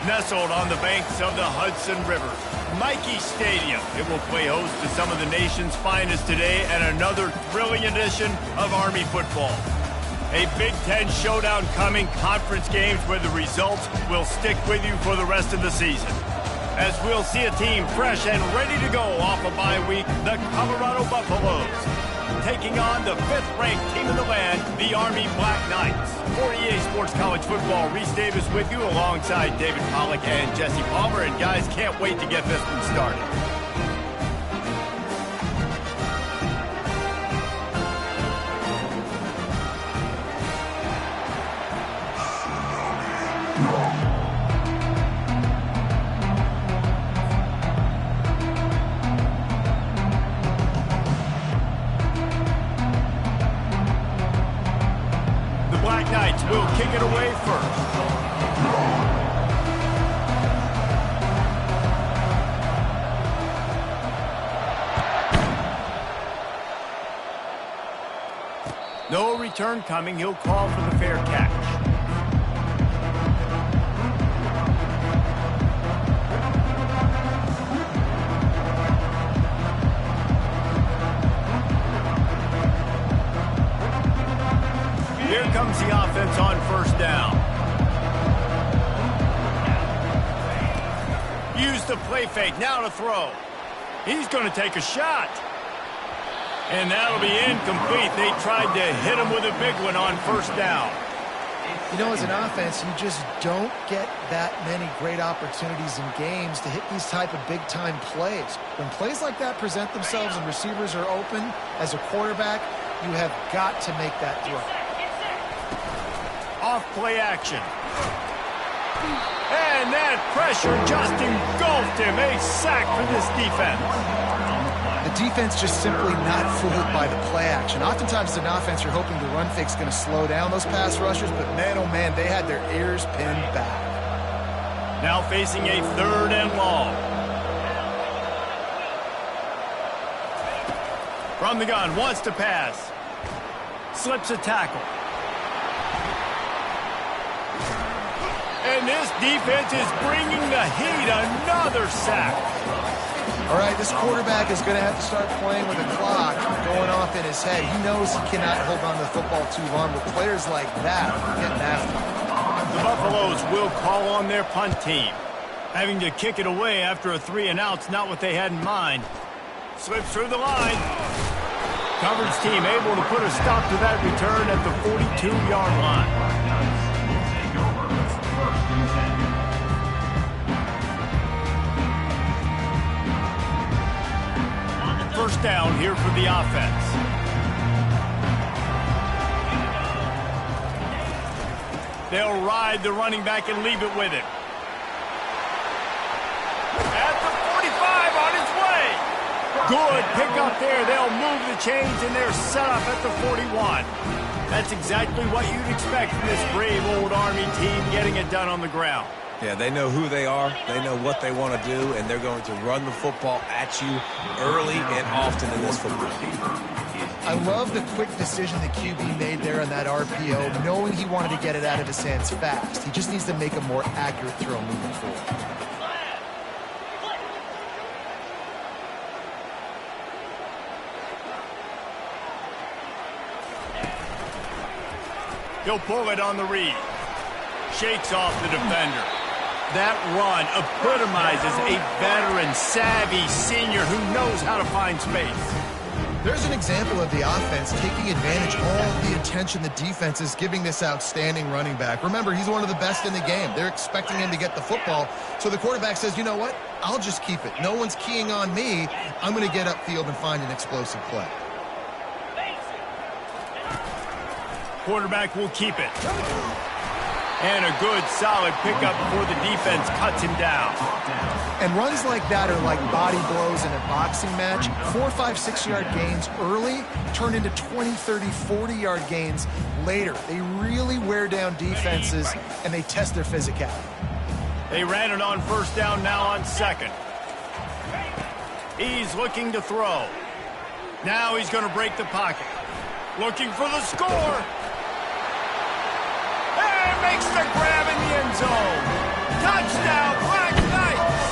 Nestled on the banks of the Hudson River, Michie Stadium. It will play host to some of the nation's finest today and another thrilling edition of Army football. A Big Ten showdown coming, conference games where the results will stick with you for the rest of the season. As we'll see a team fresh and ready to go off a bye week, the Colorado Buffaloes, taking on the 5th-ranked team in the land, the Army Black Knights. For EA Sports College Football, Reese Davis with you alongside David Pollack and Jesse Palmer. And guys, can't wait to get this one started. Knights will kick it away first. No return coming. He'll call for the fair catch. Here comes the offense on first down. Use the play fake, now to throw. He's going to take a shot. And that'll be incomplete. They tried to hit him with a big one on first down. You know, as an offense, you just don't get that many great opportunities in games to hit these type of big-time plays. When plays like that present themselves and receivers are open, as a quarterback, you have got to make that throw. Off play action. And that pressure just engulfed him. A sack for this defense. The defense just simply not fooled by the play action. Oftentimes as an offense, you're hoping the run fake's going to slow down those pass rushers, but man, oh man, they had their ears pinned back. Now facing a 3rd and long. From the gun, wants to pass. Slips a tackle. And this defense is bringing the heat. Another sack. All right, this quarterback is going to have to start playing with the clock going off in his head. He knows he cannot hold on to the football too long, but players like that are getting after him. The Buffaloes will call on their punt team. Having to kick it away after a 3-and-out's not what they had in mind. Slips through the line. Coverage team able to put a stop to that return at the 42-yard line. First down here for the offense. They'll ride the running back and leave it with him. At the 45 on his way. Good pick up there. They'll move the chains and they're set up at the 41. That's exactly what you'd expect from this brave old Army team getting it done on the ground. Yeah, they know who they are, they know what they want to do, and they're going to run the football at you early and often in this football game. I love the quick decision the QB made there on that RPO, knowing he wanted to get it out of his hands fast. He just needs to make a more accurate throw moving forward. He'll pull it on the read. Shakes off the defender. That run epitomizes a veteran, savvy senior who knows how to find space. There's an example of the offense taking advantage of all the attention the defense is giving this outstanding running back. Remember, he's one of the best in the game. They're expecting him to get the football. So the quarterback says, you know what? I'll just keep it. No one's keying on me. I'm going to get upfield and find an explosive play. Quarterback will keep it. And a good, solid pickup before the defense cuts him down. And runs like that are like body blows in a boxing match. 4, 5, 6-yard gains early turn into 20, 30, 40-yard gains later. They really wear down defenses, and they test their physicality. They ran it on first down, now on second. He's looking to throw. Now he's going to break the pocket. Looking for the score. And makes the grab in the end zone. Touchdown, Black Knights!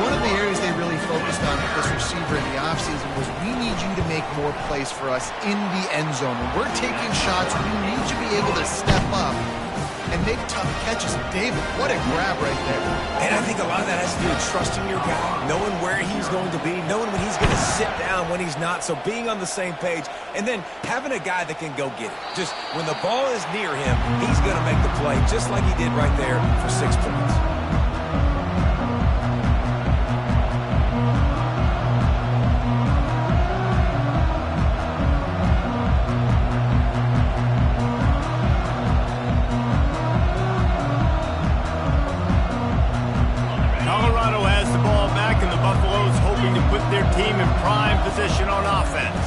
One of the areas they really focused on with this receiver in the offseason was we need you to make more plays for us in the end zone. When we're taking shots, we need you to be able to step up and make tough catches. David, what a grab right there. And I think a lot of that has to do with trusting your guy, knowing where he's going to be, knowing when he's going to sit down, when he's not, so being on the same page, and then having a guy that can go get it. Just when the ball is near him, he's going to make the play, just like he did right there for 6 points. Team in prime position on offense.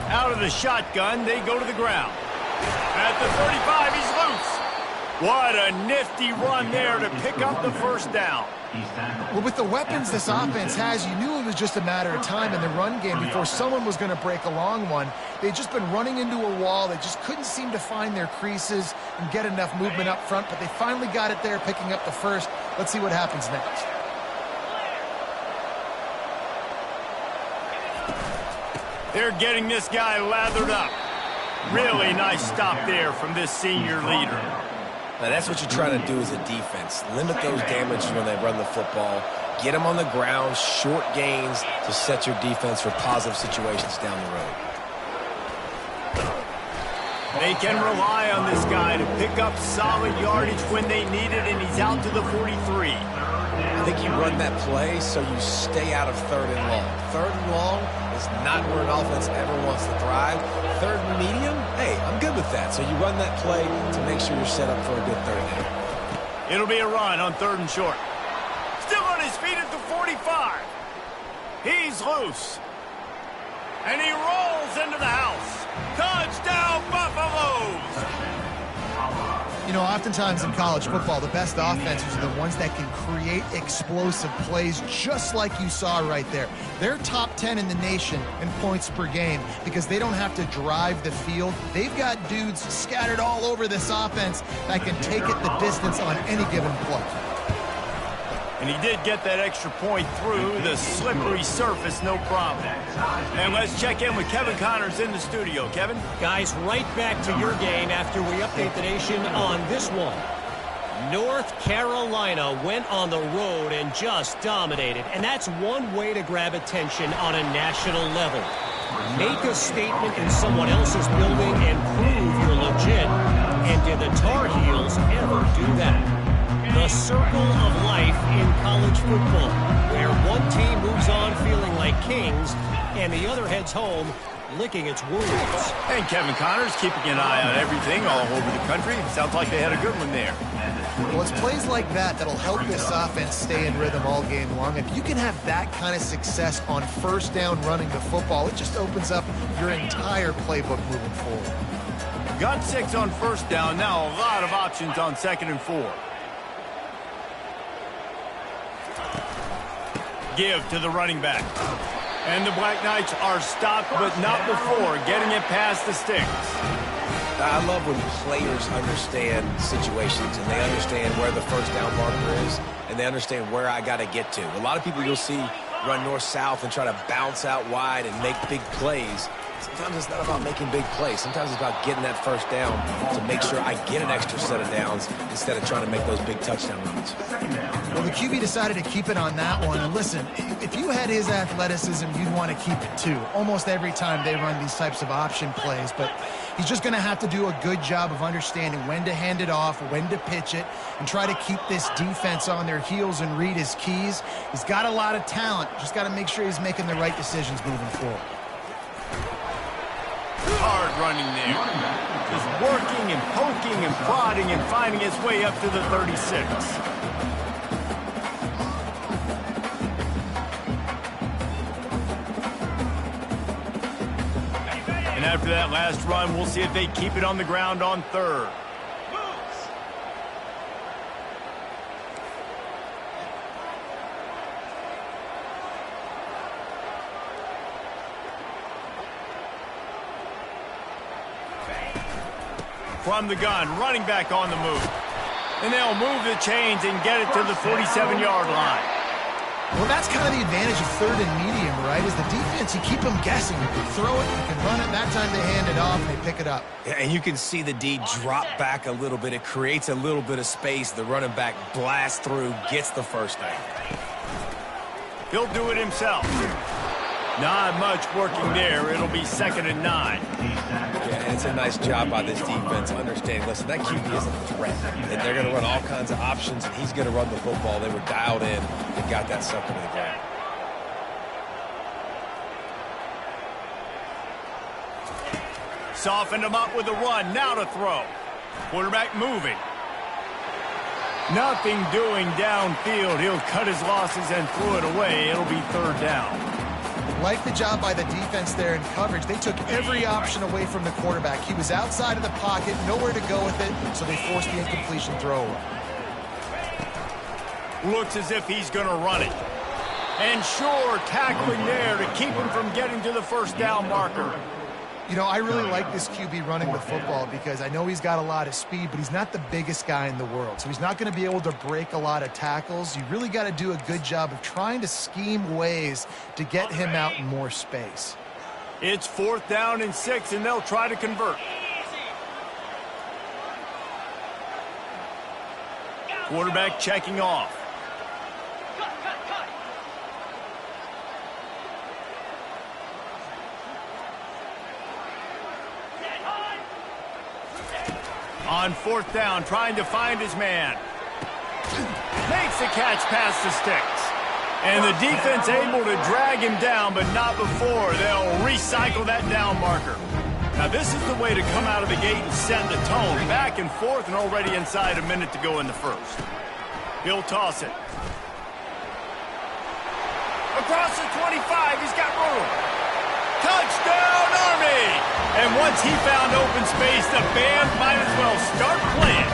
Out of the shotgun, they go to the ground. At the 35, he's loose. What a nifty run there to pick up the first down. Well, with the weapons this offense has, you knew it was just a matter of time in the run game before someone was going to break a long one. They'd just been running into a wall. They just couldn't seem to find their creases and get enough movement up front, but they finally got it there, picking up the first. Let's see what happens next. They're getting this guy lathered up. Really nice stop there from this senior leader. Now that's what you're trying to do as a defense. Limit those damages when they run the football. Get them on the ground, short gains to set your defense for positive situations down the road. They can rely on this guy to pick up solid yardage when they need it, and he's out to the 43. I think you run that play so you stay out of 3rd and long. 3rd and long is not where an offense ever wants to thrive. 3rd and medium, hey, I'm good with that. So you run that play to make sure you're set up for a good 3rd down. It'll be a run on 3rd and short. Still on his feet at the 45. He's loose. And he rolls into the house. Touchdown, Buffaloes! You know, oftentimes in college football, the best offenses are the ones that can create explosive plays just like you saw right there. They're top 10 in the nation in points per game because they don't have to drive the field. They've got dudes scattered all over this offense that can take it the distance on any given play. And he did get that extra point through the slippery surface, no problem. And let's check in with Kevin Connors in the studio. Kevin? Guys, right back to your game after we update the nation on this one. North Carolina went on the road and just dominated. And that's one way to grab attention on a national level. Make a statement in someone else's building and prove you're legit. And did the Tar Heels ever do that? The circle of life in college football, where one team moves on feeling like kings and the other heads home licking its wounds. And Kevin Connors keeping an eye on everything all over the country. Sounds like they had a good one there. Well, it's plays like that that'll help this offense stay in rhythm all game long. If you can have that kind of success on 1st down running the football, it just opens up your entire playbook moving forward. Got 6 on 1st down. Now a lot of options on 2nd and 4. Give to the running back. And the Black Knights are stopped, but not before getting it past the sticks. I love when players understand situations and they understand where the 1st down marker is and they understand where I got to get to. A lot of people you'll see run north-south and try to bounce out wide and make big plays. Sometimes it's not about making big plays. Sometimes it's about getting that 1st down to make sure I get an extra set of downs instead of trying to make those big touchdown runs. Well, the QB decided to keep it on that one. And listen, if you had his athleticism, you'd want to keep it too. Almost every time they run these types of option plays. But he's just going to have to do a good job of understanding when to hand it off, when to pitch it, and try to keep this defense on their heels and read his keys. He's got a lot of talent. Just got to make sure he's making the right decisions moving forward. Hard running there. Just working and poking and prodding and finding his way up to the 36. And after that last run, we'll see if they keep it on the ground on 3rd. From the gun, running back on the move. And they'll move the chains and get it to the 47-yard line. Well, that's kind of the advantage of third and medium, right? Is the defense, you keep them guessing. You can throw it, you can run it. That time they hand it off and they pick it up. Yeah, and you can see the D drop back a little bit. It creates a little bit of space. The running back blasts through, gets the first down. He'll do it himself. Not much working there. It'll be 2nd and 9. Yeah, and it's a nice job by this defense understanding, listen, that QB is a threat. And they're going to run all kinds of options, and he's going to run the football. They were dialed in and got that sucker to the ground. Softened him up with a run. Now to throw. Quarterback moving. Nothing doing downfield. He'll cut his losses and throw it away. It'll be 3rd down. Like the job by the defense there in coverage. They took every option away from the quarterback. He was outside of the pocket, nowhere to go with it, so they forced the incompletion throw. Looks as if he's going to run it. And sure, tackling there to keep him from getting to the 1st down marker. You know, I really like this QB running the football because I know he's got a lot of speed, but he's not the biggest guy in the world. So he's not going to be able to break a lot of tackles. You really got to do a good job of trying to scheme ways to get him out in more space. It's 4th down and 6, and they'll try to convert. Quarterback checking off. On 4th down, trying to find his man. Makes the catch past the sticks. And the defense able to drag him down, but not before. They'll recycle that down marker. Now, this is the way to come out of the gate and set the tone. Back and forth and already inside a minute to go in the 1st. He'll toss it. Across the 25, he's got room. Touchdown, Army! And once he found open space, the band might as well start playing.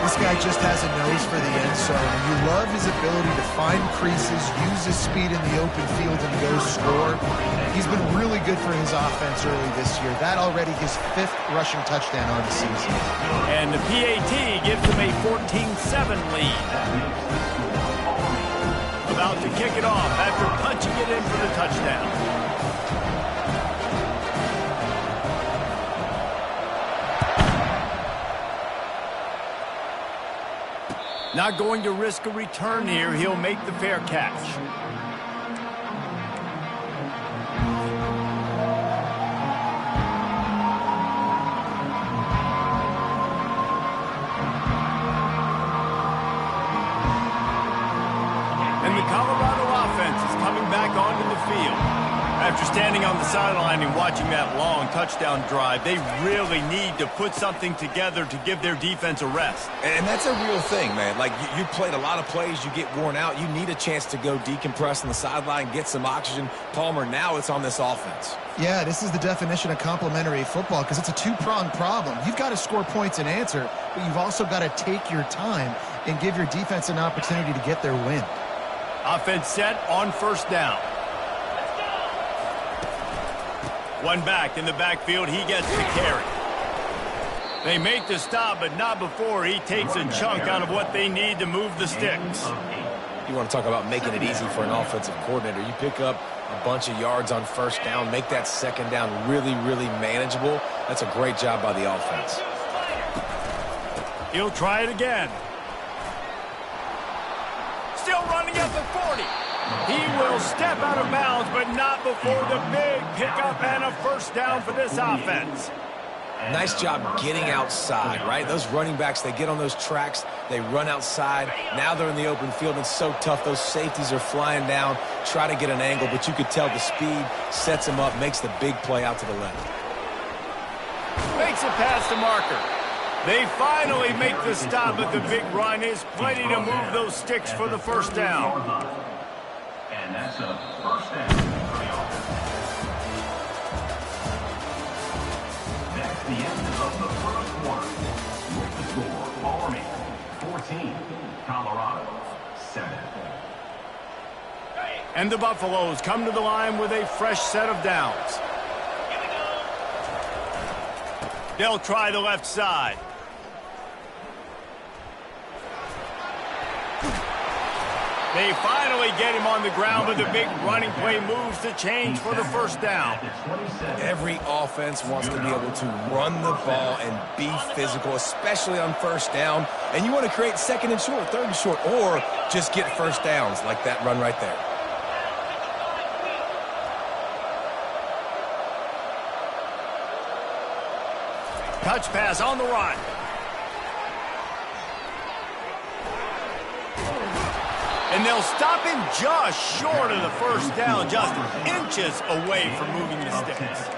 This guy just has a nose for the end zone, and you love his ability to find creases, use his speed in the open field, and go score. He's been really good for his offense early this year. That already his 5th rushing touchdown on the season. And the PAT gives him a 14-7 lead. About to kick it off after punching it in for the touchdown. Not going to risk a return here. He'll make the fair catch. And the Colorado offense is coming back onto the field. After standing on the sideline and watching that long touchdown drive, they really need to put something together to give their defense a rest. And that's a real thing, man. Like, you played a lot of plays, you get worn out. You need a chance to go decompress on the sideline, get some oxygen. Palmer, now it's on this offense. Yeah, this is the definition of complementary football because it's a two-pronged problem. You've got to score points and answer, but you've also got to take your time and give your defense an opportunity to get their win. Offense set on 1st down. One back in the backfield. He gets the carry. They make the stop, but not before he takes a chunk out of what they need to move the sticks. You want to talk about making it easy for an offensive coordinator. You pick up a bunch of yards on 1st down, make that 2nd down really, really manageable. That's a great job by the offense. He'll try it again. Still running at the 40. He will step out of bounds, but not before the big pickup and a 1st down for this offense. Nice job getting outside, right? Those running backs, they get on those tracks, they run outside. Now they're in the open field. It's so tough. Those safeties are flying down, try to get an angle, but you could tell the speed sets him up, makes the big play out to the left. Makes it past the marker. They finally make the stop, but the big run is plenty to move those sticks for the 1st down. And that's a 1st down for the offense. That's the end of the 1st quarter. With the score, Army 14, Colorado 7. And the Buffaloes come to the line with a fresh set of downs. They'll try the left side. They finally get him on the ground, but the big running play moves the change for the first down. Every offense wants to be able to run the ball and be physical, especially on first down. And you want to create second and short, third and short, or just get first downs like that run right there. Touch pass on the run. And they'll stop him just short of the first down, just inches away from moving the sticks.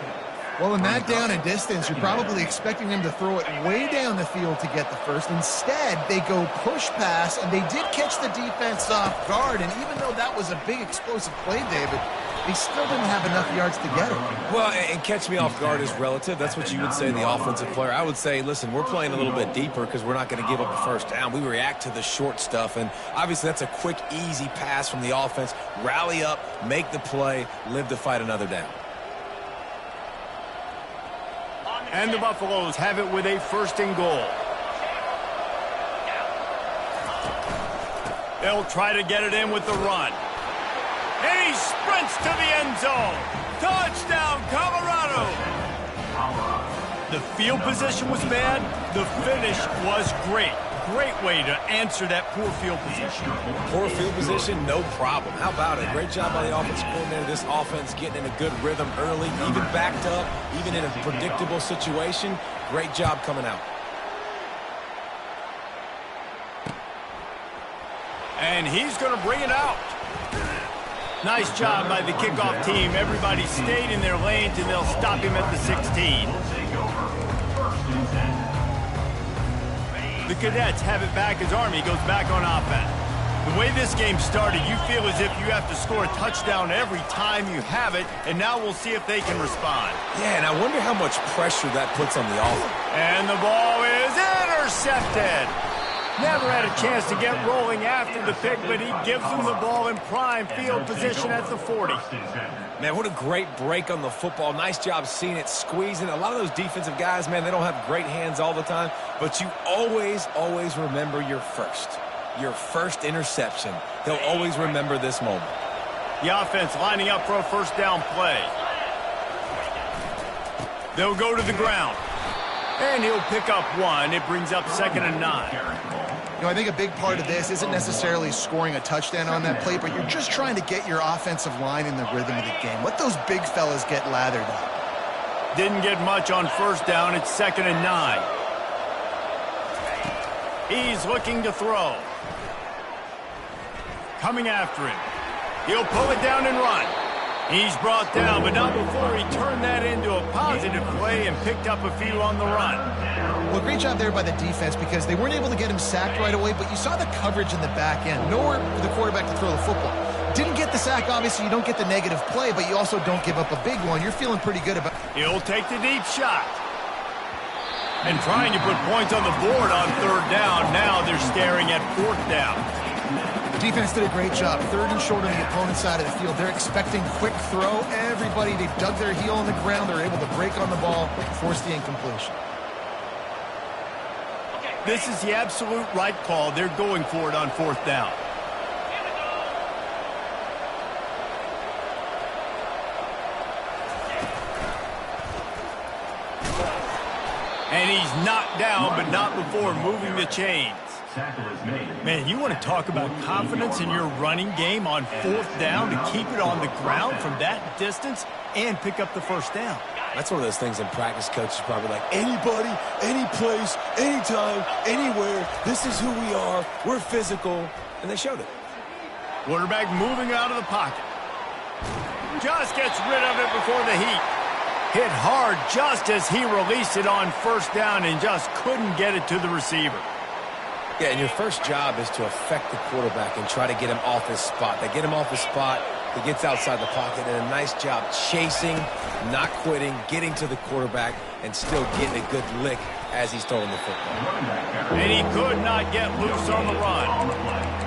Well, in that down and distance, you're probably expecting them to throw it way down the field to get the first. Instead, they go push pass, and they did catch the defense off guard. And even though that was a big explosive play, David, they still didn't have enough yards to get it. Well, and catch me off guard is relative. That's what you would say, the offensive player. I would say, listen, we're playing a little bit deeper because we're not going to give up a first down. We react to the short stuff, and obviously that's a quick, easy pass from the offense. Rally up, make the play, live to fight another down. And the Buffaloes have it with a first and goal. They'll try to get it in with the run. And he sprints to the end zone. Touchdown, Colorado. The field position was bad. The finish was great. Great way to answer that poor field position. Poor field position, no problem. How about it? Great job by the offensive coordinator. This offense getting in a good rhythm early, even backed up, even in a predictable situation. Great job coming out. And he's going to bring it out. Nice job by the kickoff team. Everybody stayed in their lanes, and they'll stop him at the 16. The Cadets have it back as Army goes back on offense. The way this game started, you feel as if you have to score a touchdown every time you have it, and now we'll see if they can respond. Yeah, and I wonder how much pressure that puts on the offense. And the ball is intercepted. Never had a chance to get rolling after the pick, but he gives them the ball in prime field position at the 40. Man, what a great break on the football. Nice job seeing it, squeezing. A lot of those defensive guys, man, they don't have great hands all the time, but you always remember your first interception. They'll always remember this moment. The offense lining up for a first down play. They'll go to the ground. And he'll pick up one. It brings up 2nd and 9. You know, I think a big part of this isn't necessarily scoring a touchdown on that play, but you're just trying to get your offensive line in the rhythm of the game. Let those big fellas get lathered up. Didn't get much on first down. It's 2nd and 9. He's looking to throw. Coming after him. He'll pull it down and run. He's brought down, but not before he turned that into a positive play and picked up a few on the run. Well, great job there by the defense because they weren't able to get him sacked right away, but you saw the coverage in the back end. Nowhere for the quarterback to throw the football. Didn't get the sack, obviously you don't get the negative play, but you also don't give up a big one. You're feeling pretty good about it. He'll take the deep shot. And trying to put points on the board on 3rd down. Now they're staring at 4th down. The defense did a great job. 3rd and short on the opponent's side of the field. They're expecting quick throw. Everybody, they dug their heel on the ground. They're able to break on the ball, force the incompletion. This is the absolute right call. They're going for it on 4th down. And he's knocked down, but not before moving the chains. Man, you want to talk about confidence in your running game on 4th down to keep it on the ground from that distance and pick up the first down. That's one of those things in practice, coaches probably like, anybody, any place, anytime, anywhere, this is who we are, we're physical, and they showed it. Quarterback moving out of the pocket. Just gets rid of it before the heat. Hit hard just as he released it on 1st down and just couldn't get it to the receiver. Yeah, and your first job is to affect the quarterback and try to get him off his spot. They get him off his spot, he gets outside the pocket, and a nice job chasing, not quitting, getting to the quarterback, and still getting a good lick as he's throwing the football. And he could not get loose on the run.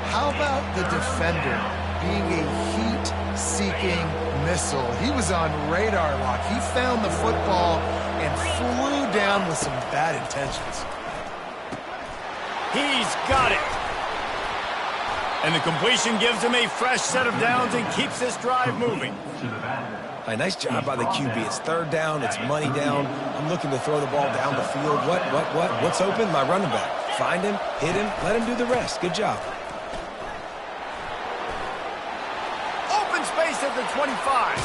How about the defender being a heat-seeking missile? He was on radar lock. He found the football and flew down with some bad intentions. He's got it. And the completion gives him a fresh set of downs and keeps this drive moving. A nice job by the QB. It's third down. It's money down. I'm looking to throw the ball down the field. What? What's open? My running back. Find him, hit him, let him do the rest. Good job. Open space at the 25.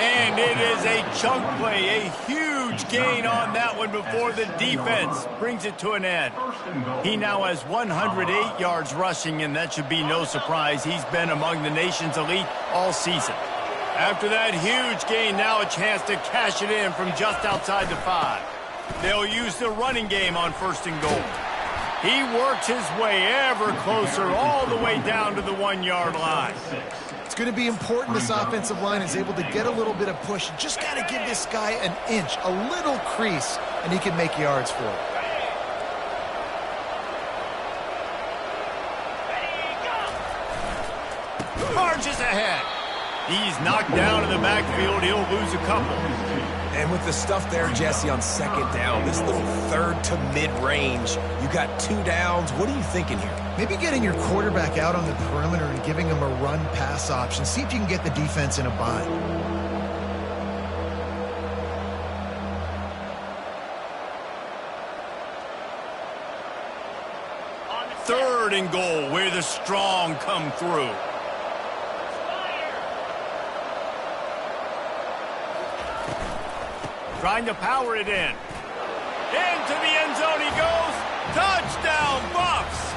And it is a chunk play, a huge gain on that one before the defense brings it to an end. He now has 108 yards rushing, and that should be no surprise. He's been among the nation's elite all season. After that huge gain, now a chance to cash it in from just outside the 5. They'll use the running game on 1st and goal. He works his way ever closer all the way down to the 1-yard line. It's going to be important this offensive line is able to get a little bit of push. Just got to give this guy an inch, a little crease, and he can make yards for it. Charges ahead. He's knocked down in the backfield. He'll lose a couple. And with the stuff there, Jesse, on 2nd down, this little third to mid-range, you got 2 downs. What are you thinking here? Maybe getting your quarterback out on the perimeter and giving him a run-pass option. See if you can get the defense in a bind. 3rd and goal, where the strong come through. Trying to power it in. Into the end zone he goes. Touchdown, Buffs!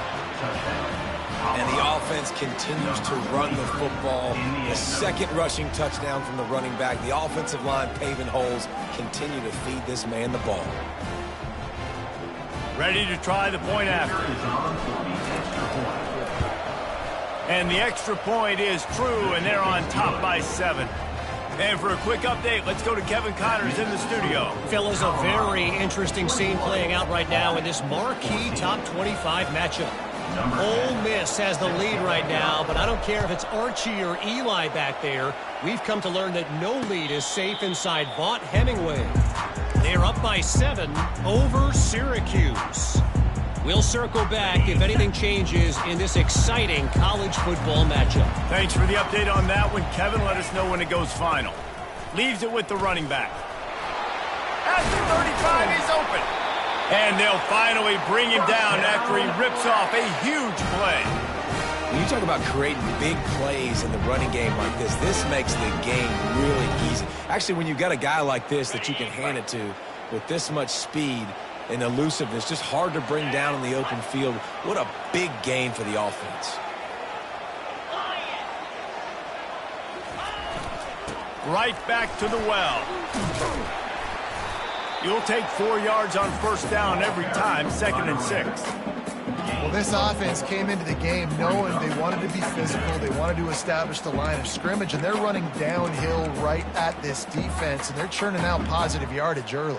And the offense continues to run the football. The 2nd rushing touchdown from the running back. The offensive line paving holes. Continue to feed this man the ball. Ready to try the point after. And the extra point is true, and they're on top by 7. And for a quick update, let's go to Kevin Connors in the studio. Fellas, a very interesting scene playing out right now in this marquee top 25 matchup. Ole Miss has the lead right now, but I don't care if it's Archie or Eli back there. We've come to learn that no lead is safe inside Vaught Hemingway. They're up by 7 over Syracuse. We'll circle back if anything changes in this exciting college football matchup. Thanks for the update on that one, Kevin. Let us know when it goes final. Leaves it with the running back. At the 35, he's open. And they'll finally bring him down after he rips off a huge play. When you talk about creating big plays in the running game like this makes the game really easy. Actually, when you've got a guy like this that you can hand it to with this much speed and elusiveness, just hard to bring down in the open field. What a big gain for the offense. Right back to the well. You'll take 4 yards on 1st down every time, 2nd and 6. Well, this offense came into the game knowing they wanted to be physical. They wanted to establish the line of scrimmage, and they're running downhill right at this defense, and they're churning out positive yardage early.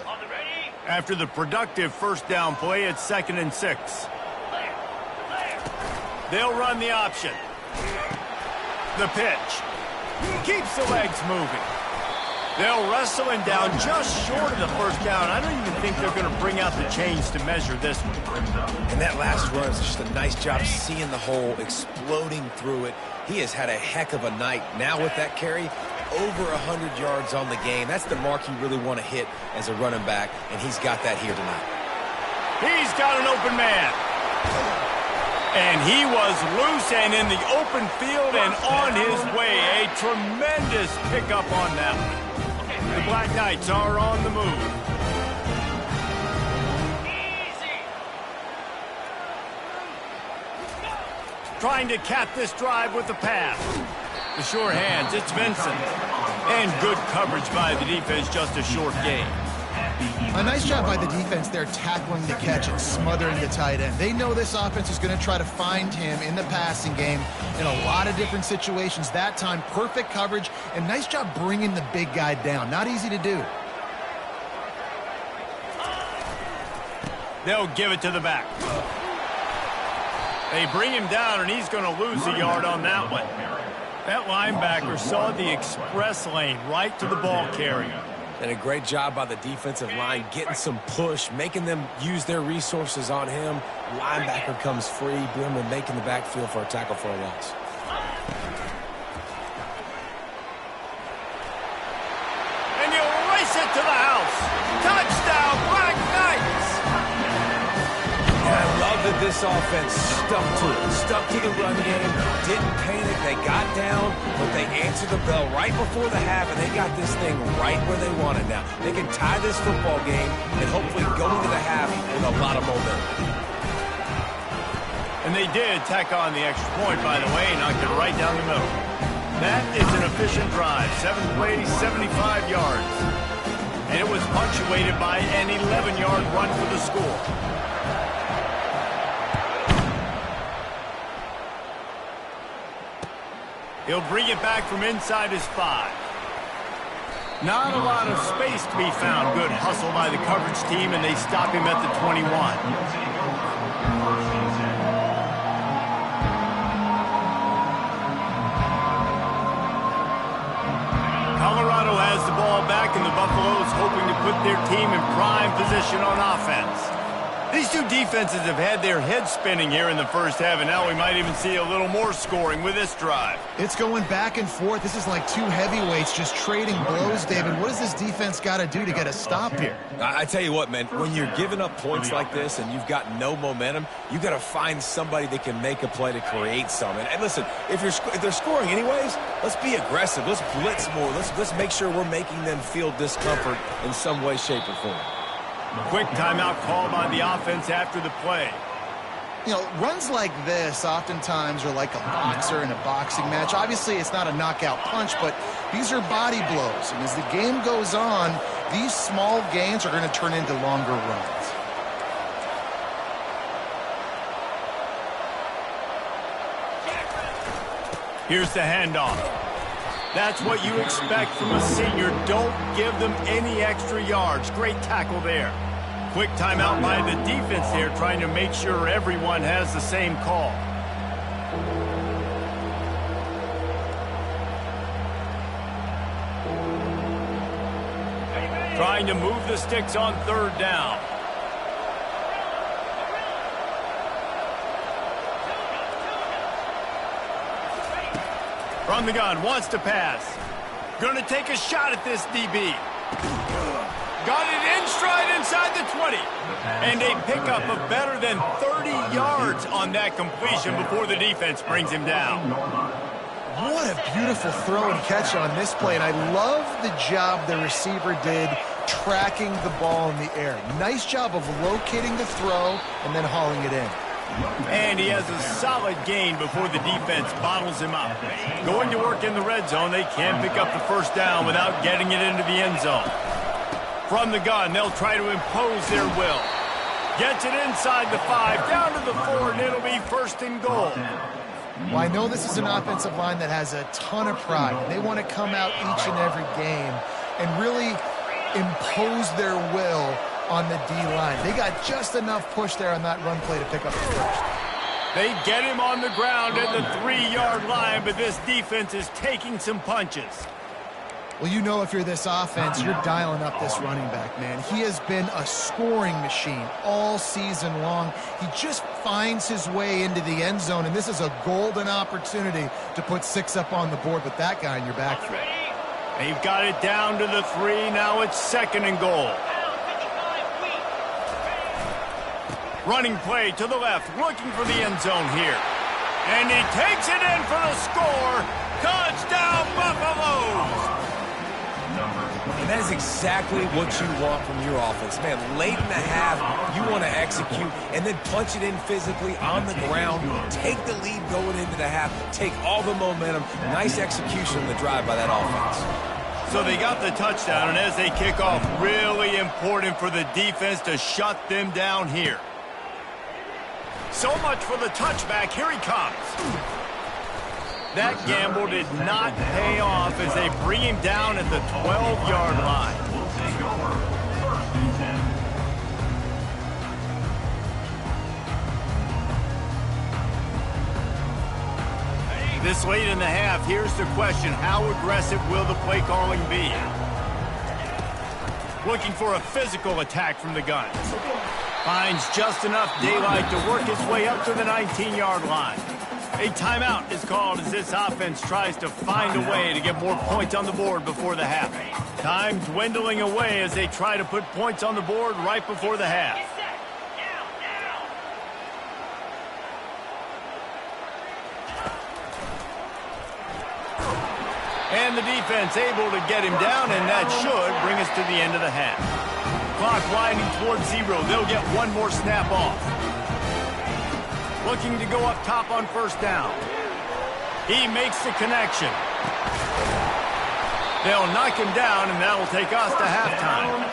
After the productive 1st down play, it's 2nd and 6. They'll run the option. The pitch. Keeps the legs moving. They'll wrestle him down just short of the 1st down. I don't even think they're going to bring out the chains to measure this one. And that last run is just a nice job seeing the hole, exploding through it. He has had a heck of a night. Now with that carry, over 100 yards on the game. That's the mark you really want to hit as a running back, and he's got that here tonight. He's got an open man. And he was loose and in the open field and on his way. A tremendous pickup on that one. The Black Knights are on the move. Trying to cap this drive with the pass. The sure hands, it's Vincent. And good coverage by the defense, just a short gain. A nice job by the defense there tackling the catch and smothering the tight end. They know this offense is going to try to find him in the passing game in a lot of different situations. That time, perfect coverage and nice job bringing the big guy down. Not easy to do. They'll give it to the back. They bring him down, and he's going to lose a yard on that one. That linebacker saw the express lane right to the ball carrier. And a great job by the defensive line, getting some push, making them use their resources on him. Linebacker comes free, Boomer making the backfield for a tackle for a loss. And you race it to the house. Touchdown, Black Knights! And I love that this offense stuck to the run game, didn't panic, they got down, but they answered the bell right before the half, and they got this thing right where they want it now. They can tie this football game and hopefully go into the half with a lot of momentum. And they did tack on the extra point, by the way, knocked it right down the middle. That is an efficient drive. 7 plays, 75 yards. And it was punctuated by an 11-yard run for the score. He'll bring it back from inside his 5. Not a lot of space to be found. Good hustle by the coverage team, and they stop him at the 21. Colorado has the ball back, and the Buffaloes hoping to put their team in prime position on offense. These two defenses have had their heads spinning here in the first half, and now we might even see a little more scoring with this drive. It's going back and forth. This is like two heavyweights just trading blows, David. What does this defense got to do to get a stop here? I tell you what, man, when you're giving up points like this and you've got no momentum, you got to find somebody that can make a play to create some. And listen, if they're scoring anyways, let's be aggressive. Let's blitz more. Let's make sure we're making them feel discomfort in some way, shape, or form. Quick timeout called by the offense after the play. You know, runs like this oftentimes are like a boxer in a boxing match. Obviously, it's not a knockout punch, but these are body blows. And as the game goes on, these small gains are going to turn into longer runs. Here's the handoff. That's what you expect from a senior. Don't give them any extra yards. Great tackle there. Quick timeout by the defense there, trying to make sure everyone has the same call. Trying to move the sticks on 3rd down. From the gun, wants to pass. Gonna take a shot at this DB. Got it in stride inside the 20. And a pickup of better than 30 yards on that completion before the defense brings him down. What a beautiful throw and catch on this play. And I love the job the receiver did tracking the ball in the air. Nice job of locating the throw and then hauling it in. And he has a solid gain before the defense bottles him up. Going to work in the red zone, they can't pick up the first down without getting it into the end zone. From the gun, they'll try to impose their will. Gets it inside the 5, down to the 4, and it'll be 1st and goal. Well, I know this is an offensive line that has a ton of pride. They want to come out each and every game and really impose their will on the D-line. They got just enough push there on that run play to pick up the first. They get him on the ground at the 3-yard line, but this defense is taking some punches. Well, you know if you're this offense, you're dialing up this running back, man. He has been a scoring machine all season long. He just finds his way into the end zone, and this is a golden opportunity to put 6 up on the board with that guy in your backfield. They've got it down to the 3. Now it's 2nd and goal. Running play to the left, looking for the end zone here. And he takes it in for the score. Touchdown, Buffaloes! And that is exactly what you want from your offense. Man, late in the half, you want to execute and then punch it in physically on the ground. Take the lead going into the half. Take all the momentum. Nice execution on the drive by that offense. So they got the touchdown, and as they kick off, really important for the defense to shut them down here. So much for the touchback. Here he comes. That gamble did not pay off as they bring him down at the 12-yard line. Will take over 1st and 10. This late in the half, here's the question. How aggressive will the play calling be? looking for a physical attack from the gun. Finds just enough daylight to work his way up to the 19-yard line. A timeout is called as this offense tries to find a way to get more points on the board before the half. Time dwindling away as they try to put points on the board right before the half. And the defense able to get him down, and that should bring us to the end of the half. Clock winding towards 0. They'll get one more snap off. Looking to go up top on first down. He makes the connection. They'll knock him down, and that will take us to halftime.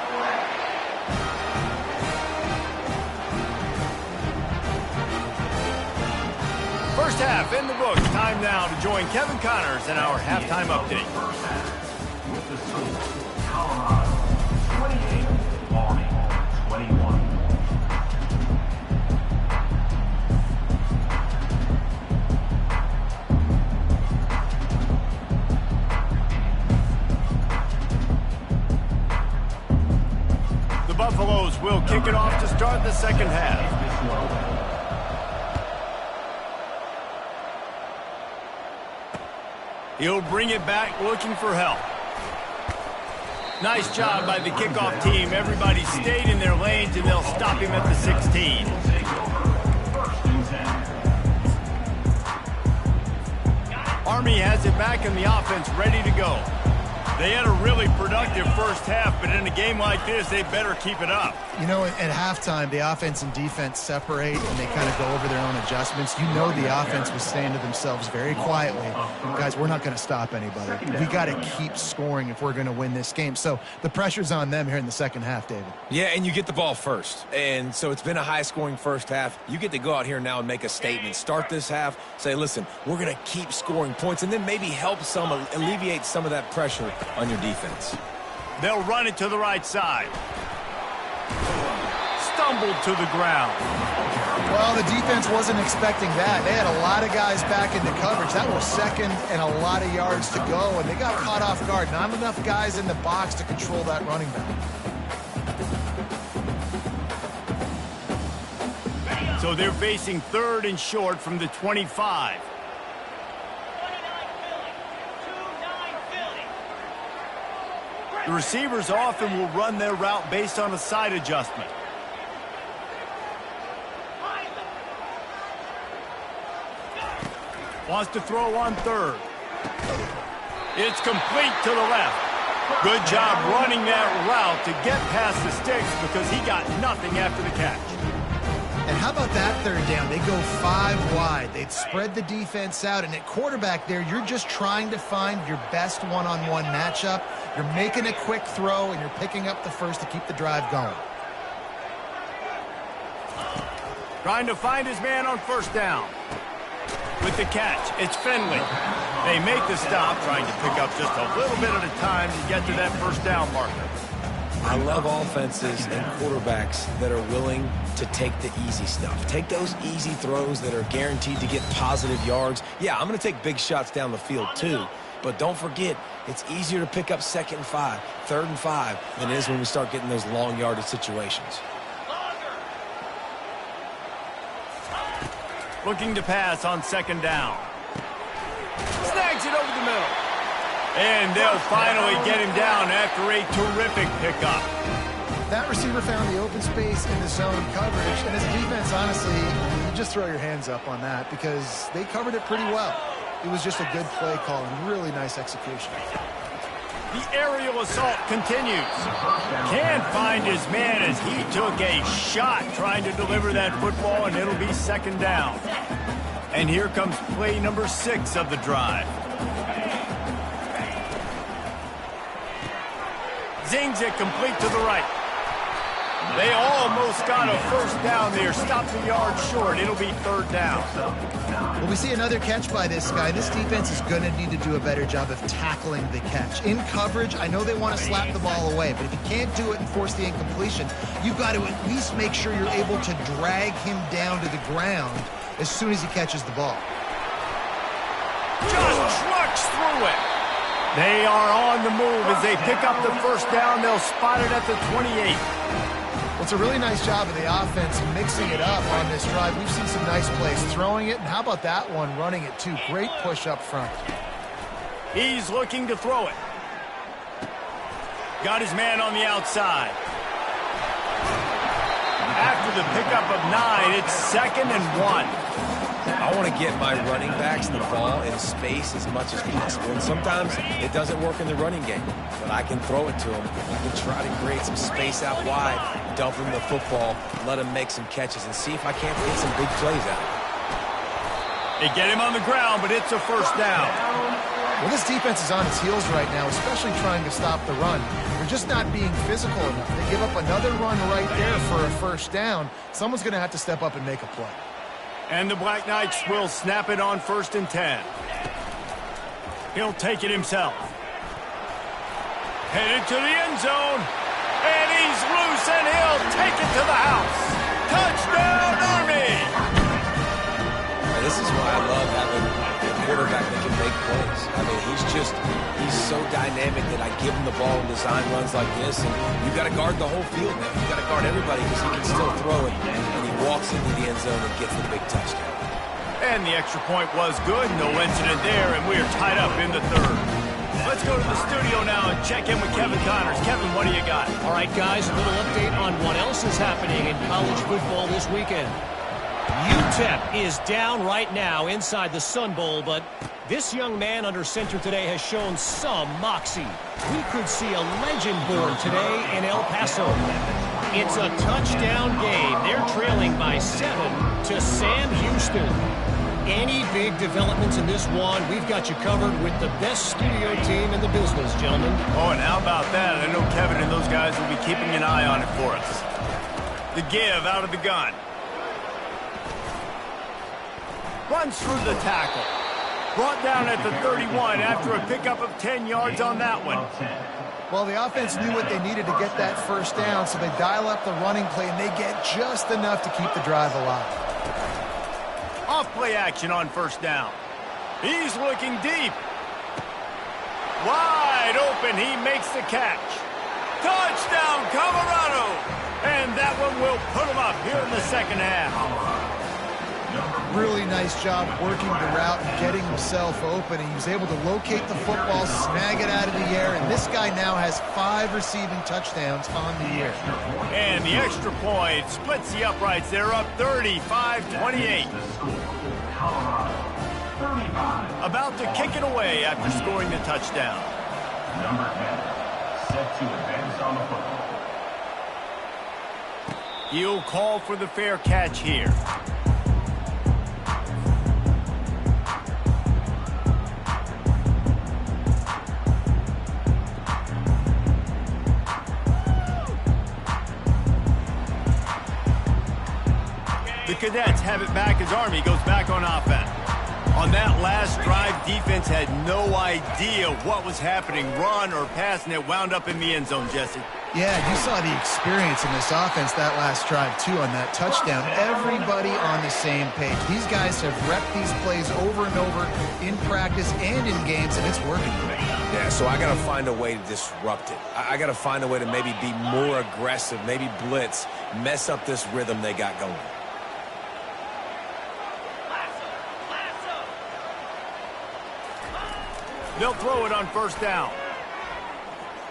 First half in the books. Time now to join Kevin Connors in our halftime update. First half with the score, Colorado 28, Army 21. The Buffaloes will kick it off to start the second half. He'll bring it back looking for help. Nice job by the kickoff team. Everybody stayed in their lanes, and they'll stop him at the 16. Army has it back in the offense, ready to go. They had a really productive first half, but in a game like this, they better keep it up. You know, at halftime, the offense and defense separate, and they kind of go over their own adjustments. You know the offense was saying to themselves very quietly, guys, we're not going to stop anybody. We got to keep scoring if we're going to win this game. So the pressure's on them here in the second half, David. Yeah, and you get the ball first. And so it's been a high-scoring first half. You get to go out here now and make a statement. Start this half, say, listen, we're going to keep scoring points, and then maybe help some, alleviate some of that pressure on your defense. They'll run it to the right side. Stumbled to the ground. Well, the defense wasn't expecting that. They had a lot of guys back into coverage. That was second and a lot of yards to go, and they got caught off guard. Not enough guys in the box to control that running back. So they're facing third and short from the 25. The receivers often will run their route based on a side adjustment. Wants to throw on third. It's complete to the left. Good job running that route to get past the sticks because he got nothing after the catch. And how about that third down? They go 5 wide. They'd spread the defense out, and at quarterback there, you're just trying to find your best one-on-one matchup. You're making a quick throw, and you're picking up the first to keep the drive going. Trying to find his man on first down. With the catch, it's Finley. They make the stop, trying to pick up just a little bit at a time to get to that first down marker. I love offenses and quarterbacks that are willing to take the easy stuff. Take those easy throws that are guaranteed to get positive yards. Yeah, I'm going to take big shots down the field too. But don't forget, it's easier to pick up 2nd and 5, 3rd and 5 than it is when we start getting those long yardage situations. Looking to pass on 2nd down. Snags it over the middle. And they'll finally get him down after a terrific pickup. That receiver found the open space in the zone coverage, and as a defense, honestly, you just throw your hands up on that because they covered it pretty well. It was just a good play call and really nice execution. The aerial assault continues. Can't find his man as he took a shot trying to deliver that football, and it'll be 2nd down. And here comes play number 6 of the drive. Zings it complete to the right. They almost got a first down there. Stopped the yard short. It'll be 3rd down. Well, we see another catch by this guy. This defense is going to need to do a better job of tackling the catch. In coverage, I know they want to slap the ball away, but if you can't do it and force the incompletion, you've got to at least make sure you're able to drag him down to the ground as soon as he catches the ball. Just trucks through it. They are on the move. As they pick up the first down, they'll spot it at the 28. Well, it's a really nice job of the offense mixing it up on this drive. We've seen some nice plays throwing it, and how about that one running it too? Great push up front. He's looking to throw it. Got his man on the outside. After the pickup of 9, it's 2nd and 1. I want to get my running backs the ball in space as much as possible. And sometimes it doesn't work in the running game, but I can throw it to them. I can try to create some space out wide, dump them the football, let them make some catches, and see if I can't get some big plays out. They get him on the ground, but it's a first down. Well, this defense is on its heels right now, especially trying to stop the run. They're just not being physical enough. They give up another run right there for a first down. Someone's going to have to step up and make a play. And the Black Knights will snap it on 1st and 10. He'll take it himself. Headed to the end zone. And he's loose, and he'll take it to the house. Touchdown, Army! And this is why I love having a quarterback that can make plays. I mean, he's so dynamic that I give him the ball and design runs like this, and you've got to guard the whole field, man. You've got to guard everybody because he can still throw it, and he walks into the end zone and gets the big touchdown. And the extra point was good. No incident there, and we are tied up in the 3rd. Let's go to the studio now and check in with Kevin Connors. Kevin, what do you got? All right, guys, a little update on what else is happening in college football this weekend. UTEP is down right now inside the Sun Bowl, but this young man under center today has shown some moxie. We could see a legend born today in El Paso. It's a touchdown game. They're trailing by 7 to Sam Houston. Any big developments in this one, we've got you covered with the best studio team in the business, gentlemen. Oh, and how about that? I know Kevin and those guys will be keeping an eye on it for us. The give out of the gun. Runs through the tackle. Brought down at the 31 after a pickup of 10 yards on that one. Well, the offense knew what they needed to get that first down, so they dial up the running play, and they get just enough to keep the drive alive. Off play action on first down. He's looking deep. Wide open. He makes the catch. Touchdown, Colorado. And that one will put him up here in the 2nd half. Really nice job working the route and getting himself open. He was able to locate the football, snag it out of the air, and this guy now has 5 receiving touchdowns on the year. And the extra point splits the uprights. They're up 35-28. About to kick it away after scoring the touchdown. Number 10, set to advance on the football. He'll call for the fair catch here. The Cadets have it back as Army goes back on offense. On that last drive, defense had no idea what was happening, run or pass, and it wound up in the end zone, Jesse. Yeah, you saw the experience in this offense that last drive, too, on that touchdown. Everybody on the same page. These guys have repped these plays over and over in practice and in games, and it's working. Yeah, so I got to find a way to disrupt it. I got to find a way to maybe be more aggressive, maybe blitz, mess up this rhythm they got going. They'll throw it on first down.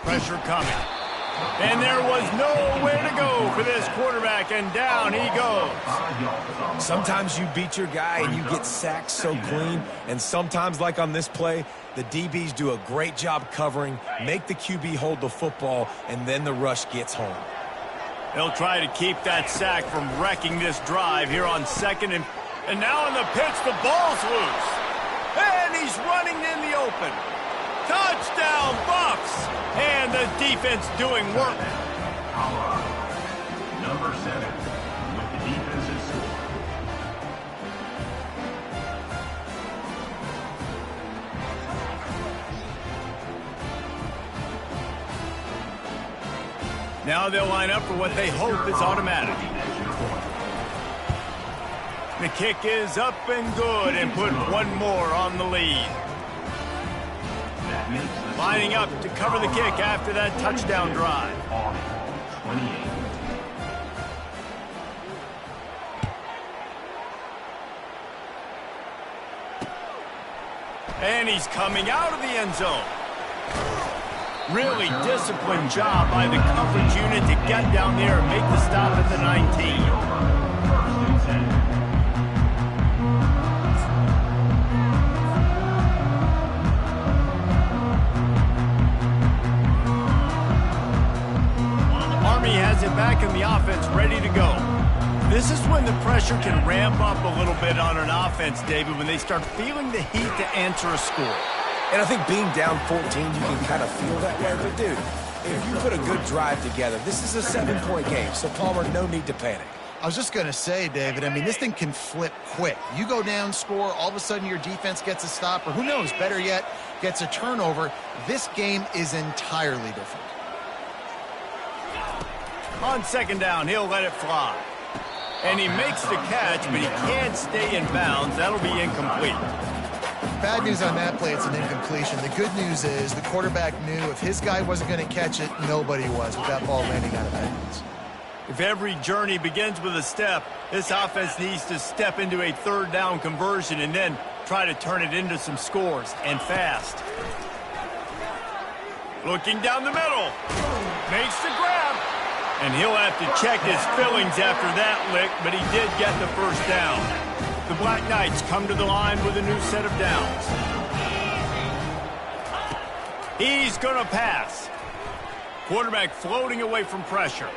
Pressure coming. And there was nowhere to go for this quarterback, and down he goes. Sometimes you beat your guy and you get sacked so clean, and sometimes, like on this play, the DBs do a great job covering, make the QB hold the football, and then the rush gets home. They'll try to keep that sack from wrecking this drive here on 2nd, and now in the pitch, the ball's loose. And he's running in the open. Touchdown, Buffs! And the defense doing work. Colorado, number 7, with the defensive score. Now they'll line up for what they hope is automatic. The kick is up and good and put one more on the lead. lining up to cover the kick after that touchdown drive. Army, 28. And he's coming out of the end zone. Really disciplined job by the coverage unit to get down there and make the stop at the 19. First and 10. Army has it back in the offense, ready to go. This is when the pressure can ramp up a little bit on an offense, David, when they start feeling the heat to answer a score. And I think being down 14, you can kind of feel that way. But, dude, if you put a good drive together, this is a 7-point game. So, Palmer, no need to panic. I was just going to say, David, I mean, this thing can flip quick. You go down, score, all of a sudden your defense gets a stop, or who knows, better yet, gets a turnover. This game is entirely different. On second down, he'll let it fly. And he makes the catch, but he can't stay in bounds. That'll be incomplete. Bad news on that play, it's an incompletion. The good news is the quarterback knew if his guy wasn't going to catch it, nobody was with that ball landing out of bounds. If every journey begins with a step, this offense needs to step into a third down conversion and then try to turn it into some scores, and fast. Looking down the middle. Makes the grab. And he'll have to check his fillings after that lick, but he did get the first down. The Black Knights come to the line with a new set of downs. He's going to pass. Quarterback floating away from pressure.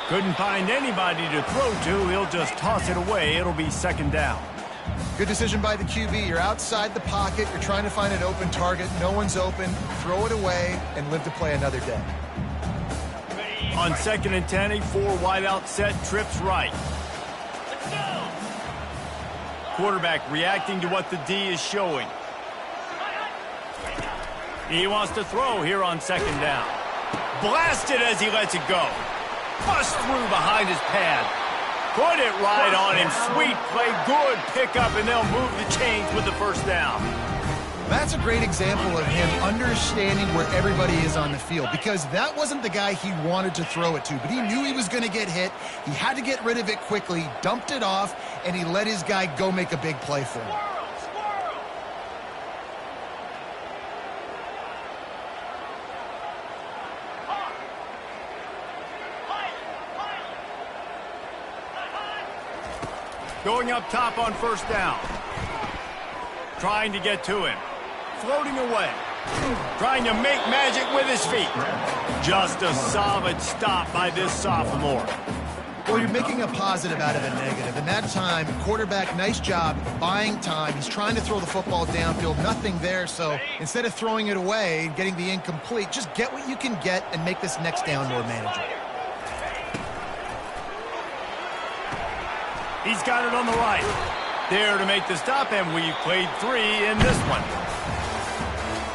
Couldn't find anybody to throw to. He'll just toss it away. It'll be second down. Good decision by the QB. You're outside the pocket. You're trying to find an open target. No one's open. Throw it away and live to play another day. On second and 10, a 4 wideout set, trips right. Quarterback reacting to what the D is showing. He wants to throw here on second down. Blasted as he lets it go. Bust through behind his pad. Put it right on him. Sweet play, good pickup, and they'll move the chains with the first down. That's a great example of him understanding where everybody is on the field, because that wasn't the guy he wanted to throw it to, but he knew he was going to get hit. He had to get rid of it quickly, dumped it off, and he let his guy go make a big play for him. Going up top on first down. Trying to get to him. Floating away. Trying to make magic with his feet. Just a solid stop by this sophomore. Well, you're making a positive out of a negative. And that time, quarterback, nice job buying time. He's trying to throw the football downfield. Nothing there. So instead of throwing it away and getting the incomplete, just get what you can get and make this next down more manageable. He's got it on the right. There to make the stop, and we've played 3 in this one.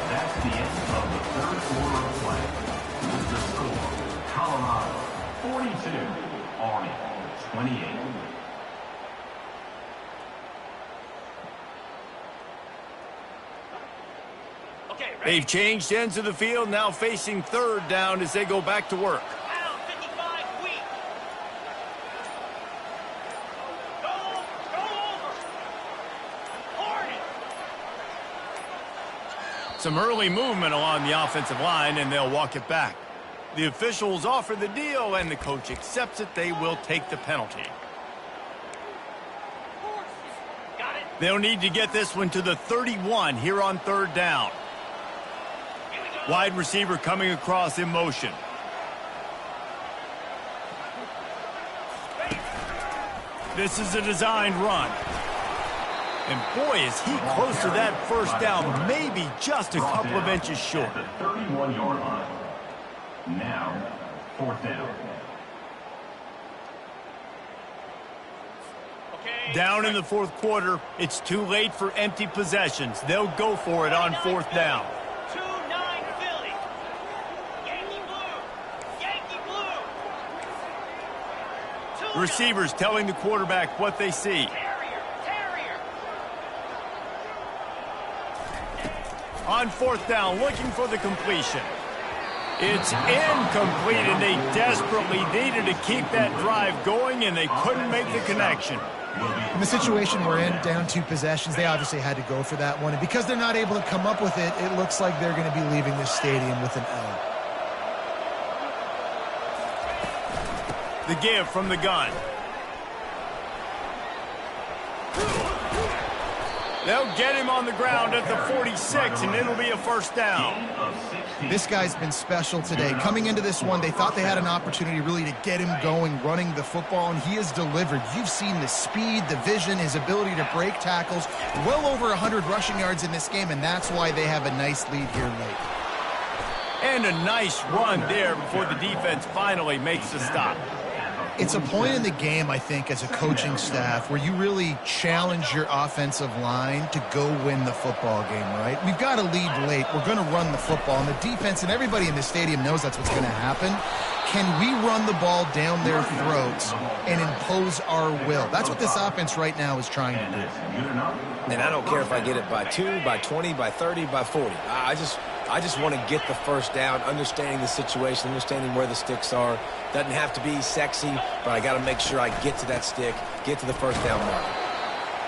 That's the end of the third quarter of play. With the score, Colorado 42, Army 28. They've changed ends of the field, now facing third down as they go back to work. Some early movement along the offensive line, and they'll walk it back. The officials offer the deal, and the coach accepts it. They will take the penalty. They'll need to get this one to the 31 here on third down. Wide receiver coming across in motion. This is a designed run. And boy, is he close to that first down, maybe just a couple of inches short. At the 31-yard line. Now, fourth down. Down in the fourth quarter, it's too late for empty possessions. They'll go for it on fourth down. 2-9 Philly. Yankee blue. Yankee blue. Receivers telling the quarterback what they see. On fourth down, looking for the completion. It's incomplete, and they desperately needed to keep that drive going, and they couldn't make the connection. In the situation we're in, down 2 possessions, they obviously had to go for that one. And because they're not able to come up with it, it looks like they're going to be leaving this stadium with an L. The give from the gun. They'll get him on the ground at the 46, and it'll be a first down. This guy's been special today. Coming into this one, they thought they had an opportunity really to get him going, running the football, and he has delivered. You've seen the speed, the vision, his ability to break tackles. Well over 100 rushing yards in this game, and that's why they have a nice lead here late. And a nice run there before the defense finally makes the stop. It's a point in the game, I think, as a coaching staff where you really challenge your offensive line to go win the football game, right? We've got a lead late. We're going to run the football, and the defense and everybody in the stadium knows that's what's going to happen. Can we run the ball down their throats and impose our will? That's what this offense right now is trying to do. And I don't care if I get it by 2, by 20, by 30, by 40. I just want to get the first down, understanding the situation, understanding where the sticks are. Doesn't have to be sexy, but I got to make sure I get to that stick, get to the first down mark.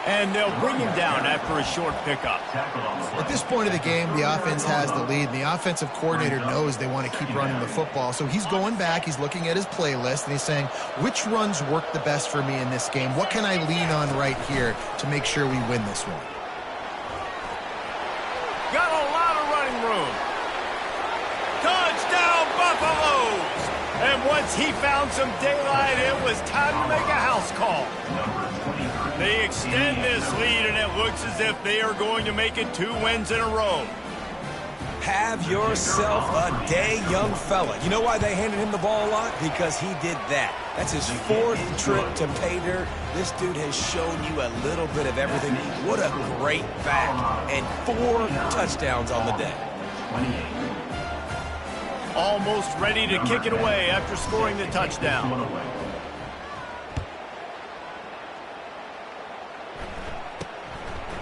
And they'll bring him down after a short pickup. At this point of the game, the offense has the lead, and the offensive coordinator knows they want to keep running the football. So he's going back, he's looking at his playlist, and he's saying, which runs work the best for me in this game? What can I lean on right here to make sure we win this one? Got a lot of running room. Touchdown, Buffaloes! And once he found some daylight, it was time to make a house call. They extend this lead, and it looks as if they are going to make it 2 wins in a row. Have yourself a day, young fella. You know why they handed him the ball a lot? Because he did that. That's his 4th trip to pay dirt. This dude has shown you a little bit of everything. What a great back. And 4 touchdowns on the day. Almost ready to kick it away after scoring the touchdown.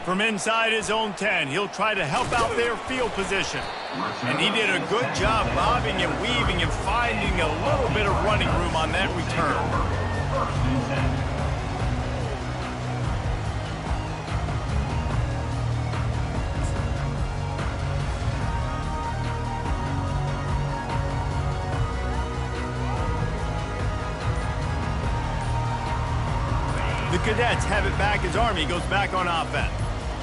From inside his own 10, he'll try to help out their field position. And he did a good job bobbing and weaving and finding a little bit of running room on that return. The Cadets have it back as Army goes back on offense.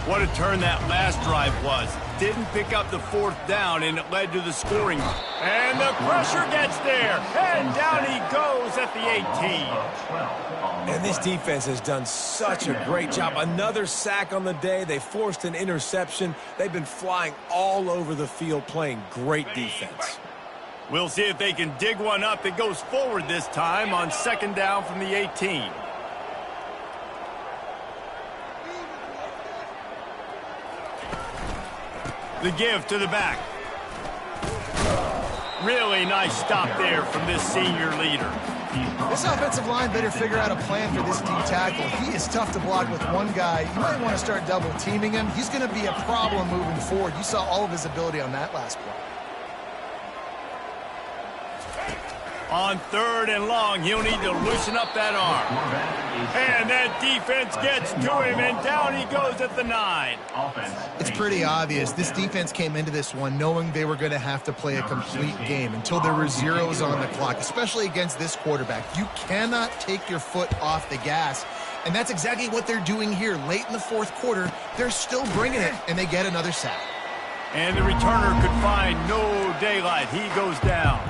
What a turn that last drive was. Didn't pick up the 4th down, and it led to the scoring. And the pressure gets there. And down he goes at the 18. And this defense has done such a great job. Another sack on the day. They forced an interception. They've been flying all over the field playing great defense. We'll see if they can dig one up that goes forward this time on 2nd down from the 18. The give to the back. Really nice stop there from this senior leader. This offensive line better figure out a plan for this D tackle. He is tough to block with one guy. You might want to start double teaming him. He's going to be a problem moving forward. You saw all of his ability on that last play. On 3rd and long, he'll need to loosen up that arm. And that defense gets to him, and down he goes at the 9. It's pretty obvious. This defense came into this one knowing they were going to have to play a complete game until there were zeros on the clock, especially against this quarterback. You cannot take your foot off the gas, and that's exactly what they're doing here. Late in the 4th quarter, they're still bringing it, and they get another sack. And the returner could find no daylight. He goes down.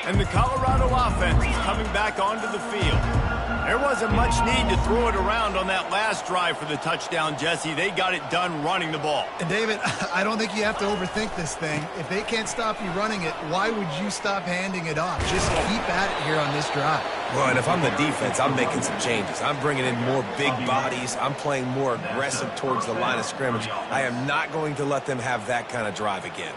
And the Colorado offense is coming back onto the field. There wasn't much need to throw it around on that last drive for the touchdown, Jesse. They got it done running the ball. And David, I don't think you have to overthink this thing. If they can't stop you running it, why would you stop handing it off? Just keep at it here on this drive. Well, and if I'm the defense, I'm making some changes. I'm bringing in more big bodies. I'm playing more aggressive towards the line of scrimmage. I am not going to let them have that kind of drive again.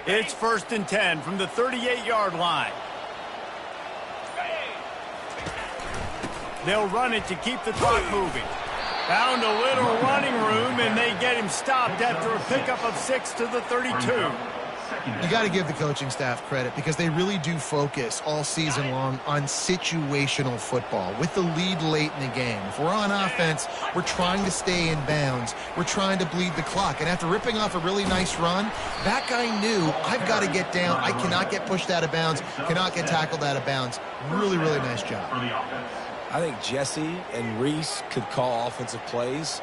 It's 1st and 10 from the 38-yard line. They'll run it to keep the clock moving. Found a little running room, and they get him stopped after a pickup of 6 to the 32. You got to give the coaching staff credit because they really do focus all season long on situational football with the lead late in the game. If we're on offense, we're trying to stay in bounds. We're trying to bleed the clock. And after ripping off a really nice run, that guy knew, I've got to get down. I cannot get pushed out of bounds, cannot get tackled out of bounds. Really, really nice job. I think Jesse and Reese could call offensive plays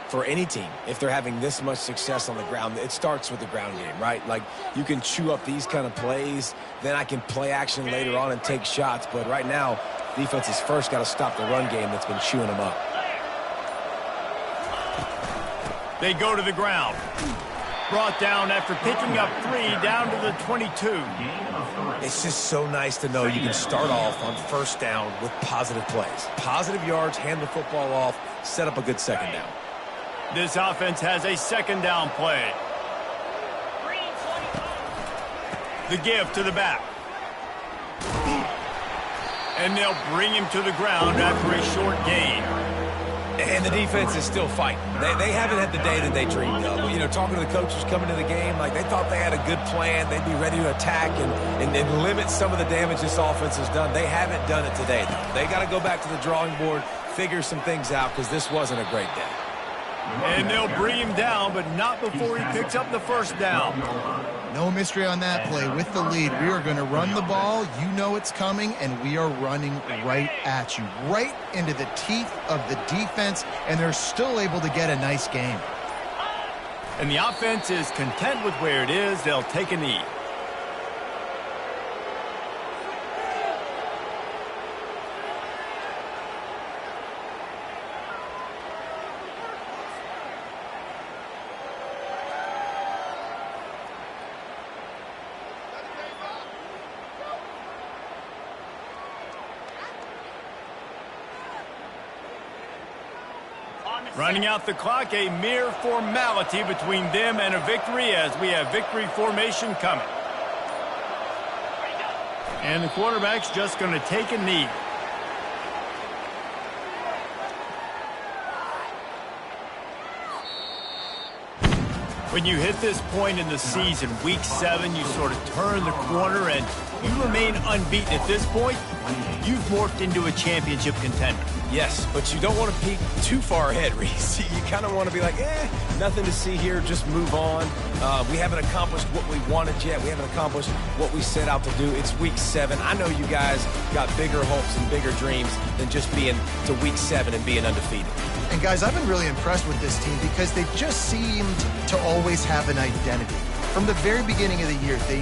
for any team if they're having this much success on the ground. It starts with the ground game, right? Like, you can chew up these kind of plays, then I can play action later on and take shots. But right now, defense has first got to stop the run game that's been chewing them up. They go to the ground. Brought down after picking up 3 down to the 22. It's just so nice to know you can start off on 1st down with positive plays. Positive yards, hand the football off, set up a good 2nd down. This offense has a 2nd down play. The give to the back. And they'll bring him to the ground after a short gain. And the defense is still fighting. They haven't had the day that they dreamed of. You know, talking to the coaches coming to the game, like they thought they had a good plan. They'd be ready to attack and limit some of the damage this offense has done. They haven't done it today, though. They got to go back to the drawing board, figure some things out, because this wasn't a great day. And they'll bring him down, but not before he picks up the 1st down. No mystery on that play. With the lead, we are going to run the ball. You know it's coming, and we are running right at you, right into the teeth of the defense, and they're still able to get a nice game. And the offense is content with where it is. They'll take a knee. Running out the clock, a mere formality between them and a victory as we have victory formation coming. And the quarterback's just going to take a knee. When you hit this point in the season, week 7, you sort of turn the corner and you remain unbeaten at this point. You've morphed into a championship contender. Yes, but you don't want to peek too far ahead, Reese. You kind of want to be like, nothing to see here, just move on. We haven't accomplished what we wanted yet. We haven't accomplished what we set out to do. It's week 7. I know you guys got bigger hopes and bigger dreams than just being to week 7 and being undefeated. And guys, I've been really impressed with this team because they just seemed to always have an identity. From the very beginning of the year, they